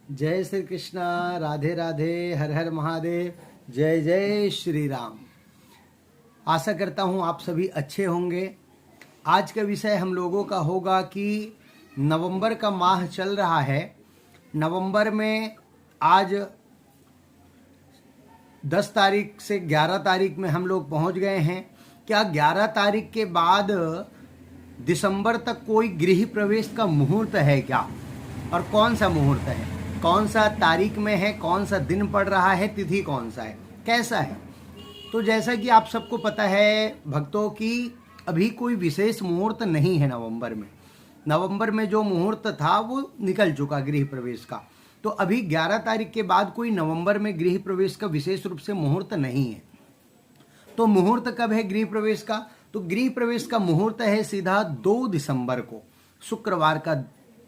जय श्री कृष्णा, राधे राधे, हर हर महादेव, जय जय श्री राम। आशा करता हूँ आप सभी अच्छे होंगे। आज का विषय हम लोगों का होगा कि नवंबर का माह चल रहा है। नवंबर में आज 10 तारीख से 11 तारीख में हम लोग पहुँच गए हैं। क्या 11 तारीख के बाद दिसंबर तक कोई गृह प्रवेश का मुहूर्त है क्या? और कौन सा मुहूर्त है, कौन सा तारीख में है, कौन सा दिन पड़ रहा है, तिथि कौन सा है, कैसा है? तो जैसा कि आप सबको पता है भक्तों की अभी कोई विशेष मुहूर्त नहीं है नवंबर में। नवंबर में जो मुहूर्त था वो निकल चुका गृह प्रवेश का। तो अभी 11 तारीख के बाद कोई नवंबर में गृह प्रवेश का विशेष रूप से मुहूर्त नहीं है। तो मुहूर्त कब है गृह प्रवेश का? तो गृह प्रवेश का मुहूर्त है सीधा 2 दिसंबर को, शुक्रवार का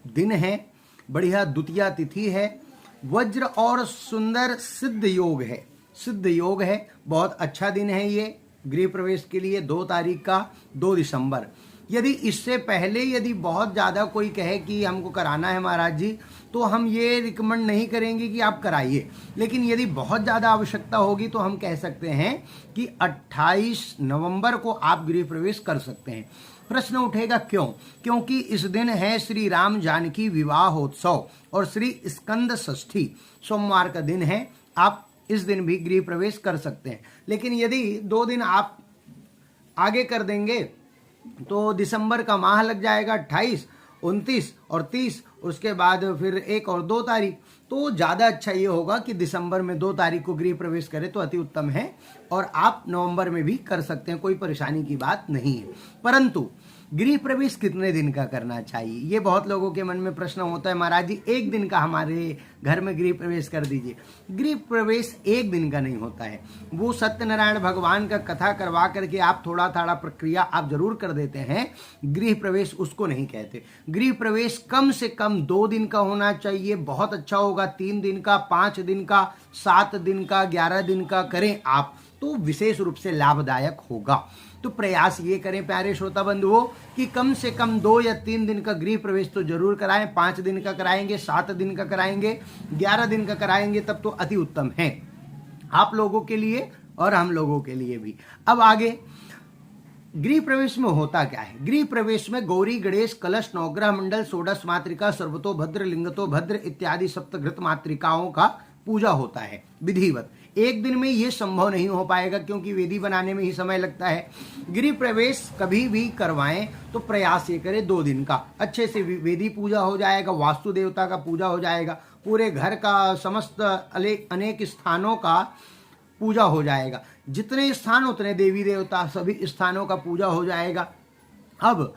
दिन है। बढ़िया द्वितीया तिथि है। वज्र और सुंदर सिद्ध योग है। सिद्ध योग है, बहुत अच्छा दिन है ये गृह प्रवेश के लिए। 2 तारीख का 2 दिसंबर। यदि इससे पहले यदि बहुत ज़्यादा कोई कहे कि हमको कराना है महाराज जी, तो हम ये रिकमेंड नहीं करेंगे कि आप कराइए। लेकिन यदि बहुत ज़्यादा आवश्यकता होगी तो हम कह सकते हैं कि 28 नवंबर को आप गृह प्रवेश कर सकते हैं। प्रश्न उठेगा क्यों? क्योंकि इस दिन है श्री राम जानकी विवाहोत्सव और श्री स्कंद षष्ठी, सोमवार का दिन है। आप इस दिन भी गृह प्रवेश कर सकते हैं। लेकिन यदि 2 दिन आप आगे कर देंगे तो दिसंबर का माह लग जाएगा 28, 29 और 30, उसके बाद फिर 1 और 2 तारीख। तो ज़्यादा अच्छा ये होगा कि दिसंबर में 2 तारीख को गृह प्रवेश करें तो अति उत्तम है। और आप नवंबर में भी कर सकते हैं, कोई परेशानी की बात नहीं है। परंतु गृह प्रवेश कितने दिन का करना चाहिए, ये बहुत लोगों के मन में प्रश्न होता है। महाराज जी 1 दिन का हमारे घर में गृह प्रवेश कर दीजिए। गृह प्रवेश 1 दिन का नहीं होता है। वो सत्यनारायण भगवान का कथा करवा करके आप थोड़ा थोड़ा प्रक्रिया आप जरूर कर देते हैं, गृह प्रवेश उसको नहीं कहते। गृह प्रवेश कम से कम 2 दिन का होना चाहिए, बहुत अच्छा होगा। 3 दिन का, 5 दिन का, 7 दिन का, 11 दिन का करें आप तो विशेष रूप से लाभदायक होगा। तो प्रयास ये करें प्यारे श्रोता बंधुओं कि कम से कम 2 या 3 दिन का गृह प्रवेश तो जरूर कराएं। 5 दिन का कराएंगे, 7 दिन का कराएंगे, 11 दिन का कराएंगे, तब तो अति उत्तम है आप लोगों के लिए और हम लोगों के लिए भी। अब आगे गृह प्रवेश में होता क्या है? गृह प्रवेश में गौरी, गणेश, कलश, नवग्रह मंडल, षोडश मातृका, सर्वतो भद्र, लिंगतो भद्र इत्यादि सप्तघृत मातृकाओं का पूजा होता है विधिवत। 1 दिन में ये संभव नहीं हो पाएगा क्योंकि वेदी बनाने में ही समय लगता है। गृह प्रवेश कभी भी करवाएं तो प्रयास ये करें 2 दिन का। अच्छे से वेदी पूजा हो जाएगा, वास्तु देवता का पूजा हो जाएगा, पूरे घर का समस्त अनेक स्थानों का पूजा हो जाएगा। जितने स्थान उतने देवी देवता, सभी स्थानों का पूजा हो जाएगा। अब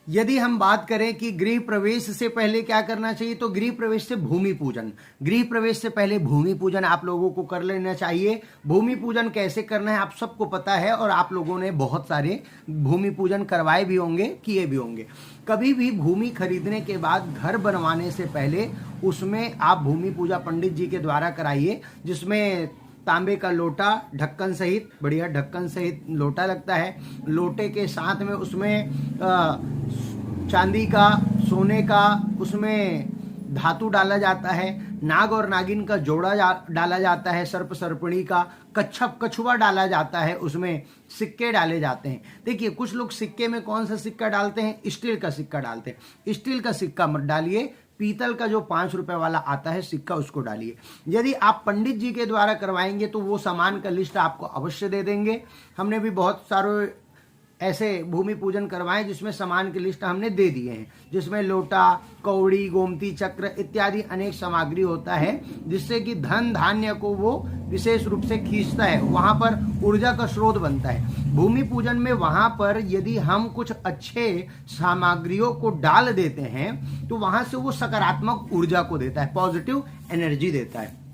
यदि हम बात करें कि गृह प्रवेश से पहले क्या करना चाहिए, तो गृह प्रवेश से भूमि पूजन। गृह प्रवेश से पहले भूमि पूजन आप लोगों को कर लेना चाहिए। भूमि पूजन कैसे करना है आप सबको पता है और आप लोगों ने बहुत सारे भूमि पूजन करवाए भी होंगे, किए भी होंगे। कभी भी भूमि खरीदने के बाद घर बनवाने से पहले उसमें आप भूमि पूजा पंडित जी के द्वारा कराइए, जिसमें तांबे का लोटा ढक्कन सहित, बढ़िया ढक्कन सहित लोटा लगता है। लोटे के साथ में उसमें चांदी का, सोने का, उसमें धातु डाला जाता है। नाग और नागिन का जोड़ा डाला जाता है, सर्प सर्पणी का, कच्छप कछुआ डाला जाता है, उसमें सिक्के डाले जाते हैं। देखिए कुछ लोग सिक्के में कौन सा सिक्का डालते हैं, स्टील का सिक्का डालते हैं। स्टील का सिक्का मत डालिए, पीतल का जो 5 रुपए वाला आता है सिक्का उसको डालिए। यदि आप पंडित जी के द्वारा करवाएंगे तो वो सामान का लिस्ट आपको अवश्य दे देंगे। हमने भी बहुत सारे ऐसे भूमि पूजन करवाए जिसमें सामान की लिस्ट हमने दे दिए हैं, जिसमें लोटा, कौड़ी, गोमती चक्र इत्यादि अनेक सामग्री होता है, जिससे कि धन धान्य को वो विशेष रूप से खींचता है, वहां पर ऊर्जा का स्रोत बनता है। भूमि पूजन में वहां पर यदि हम कुछ अच्छे सामग्रियों को डाल देते हैं तो वहां से वो सकारात्मक ऊर्जा को देता है, पॉजिटिव एनर्जी देता है।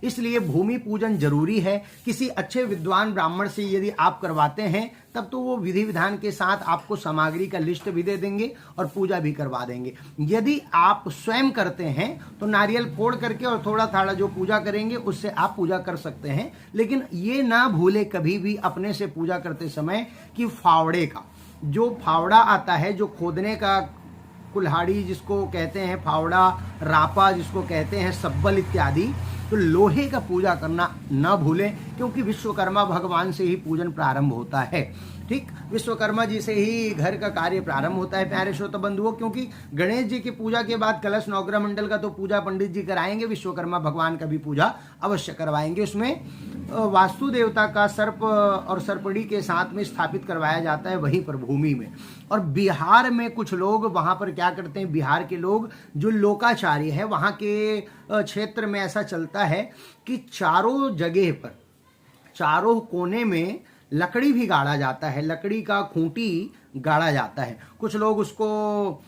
इसलिए भूमि पूजन जरूरी है। किसी अच्छे विद्वान ब्राह्मण से यदि आप करवाते हैं तब तो वो विधि विधान के साथ आपको सामग्री का लिस्ट भी दे देंगे और पूजा भी करवा देंगे। यदि आप स्वयं करते हैं तो नारियल फोड़ करके और थोड़ा थोड़ा जो पूजा करेंगे उससे आप पूजा कर सकते हैं। लेकिन ये ना भूले कभी भी अपने से पूजा करते समय कि फावड़े का जो फावड़ा आता है, जो खोदने का कुल्हाड़ी जिसको कहते हैं, फावड़ा, रापा जिसको कहते हैं, सब्बल इत्यादि, तो लोहे का पूजा करना न भूलें, क्योंकि विश्वकर्मा भगवान से ही पूजन प्रारंभ होता है। ठीक, विश्वकर्मा जी से ही घर का कार्य प्रारंभ होता है प्यारे श्रोता बंधुओं, क्योंकि गणेश जी की पूजा के बाद कलश नवग्रह मंडल का तो पूजा पंडित जी कराएंगे, विश्वकर्मा भगवान का भी पूजा अवश्य करवाएंगे। उसमें वास्तु देवता का सर्प और सर्पड़ी के साथ में स्थापित करवाया जाता है वहीं पर भूमि में। और बिहार में कुछ लोग वहां पर क्या करते हैं, बिहार के लोग जो लोकाचार्य है वहां के क्षेत्र में ऐसा चलता है कि चारों जगह पर, चारों कोने में लकड़ी भी गाड़ा जाता है, लकड़ी का खूंटी गाड़ा जाता है। कुछ लोग उसको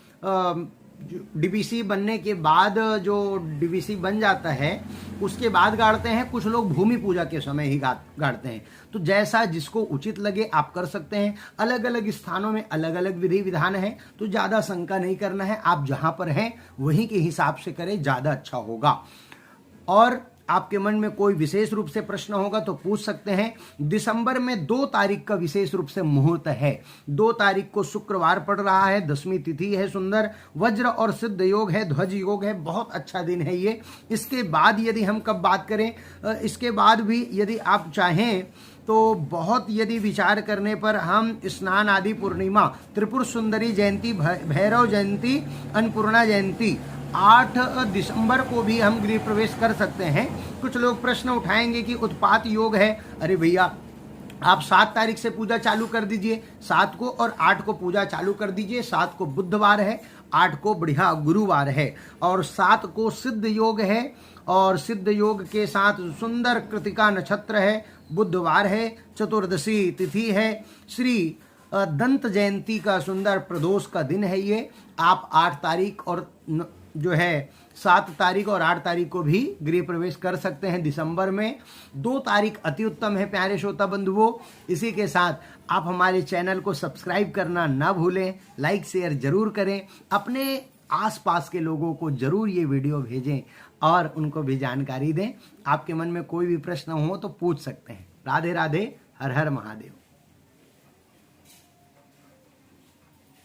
डीबीसी बनने के बाद, जो डीबीसी बन जाता है उसके बाद गाड़ते हैं, कुछ लोग भूमि पूजा के समय ही गाड़ते हैं। तो जैसा जिसको उचित लगे आप कर सकते हैं। अलग अलग स्थानों में अलग अलग विधि विधान है, तो ज़्यादा शंका नहीं करना है, आप जहां पर हैं वहीं के हिसाब से करें, ज़्यादा अच्छा होगा। और आपके मन में कोई विशेष रूप से प्रश्न होगा तो पूछ सकते हैं। दिसंबर में 2 तारीख का विशेष रूप से मुहूर्त है। 2 तारीख को शुक्रवार पड़ रहा है, 10वीं तिथि है, सुंदर वज्र और सिद्ध योग है, ध्वज योग है, बहुत अच्छा दिन है ये। इसके बाद यदि हम कब बात करें, इसके बाद भी यदि आप चाहें तो बहुत यदि विचार करने पर हम स्नान आदि पूर्णिमा, त्रिपुर सुंदरी जयंती, भैरव जयंती, अन्नपूर्णा जयंती 8 दिसंबर को भी हम गृह प्रवेश कर सकते हैं। कुछ लोग प्रश्न उठाएंगे कि उत्पात योग है। अरे भैया, आप 7 तारीख से पूजा चालू कर दीजिए, 7 को और 8 को पूजा चालू कर दीजिए। 7 को बुधवार है, 8 को बढ़िया गुरुवार है, और 7 को सिद्ध योग है, और सिद्ध योग के साथ सुंदर कृतिका नक्षत्र है, बुधवार है, चतुर्दशी तिथि है, श्री दंत जयंती का सुंदर प्रदोष का दिन है ये। आप 8 तारीख और जो है 7 तारीख और 8 तारीख को भी गृह प्रवेश कर सकते हैं दिसंबर में। 2 तारीख अति उत्तम है प्यारे श्रोता बंधुओं। इसी के साथ आप हमारे चैनल को सब्सक्राइब करना ना भूलें, लाइक शेयर जरूर करें, अपने आसपास के लोगों को जरूर ये वीडियो भेजें और उनको भी जानकारी दें। आपके मन में कोई भी प्रश्न हो तो पूछ सकते हैं। राधे राधे, हर हर महादेव।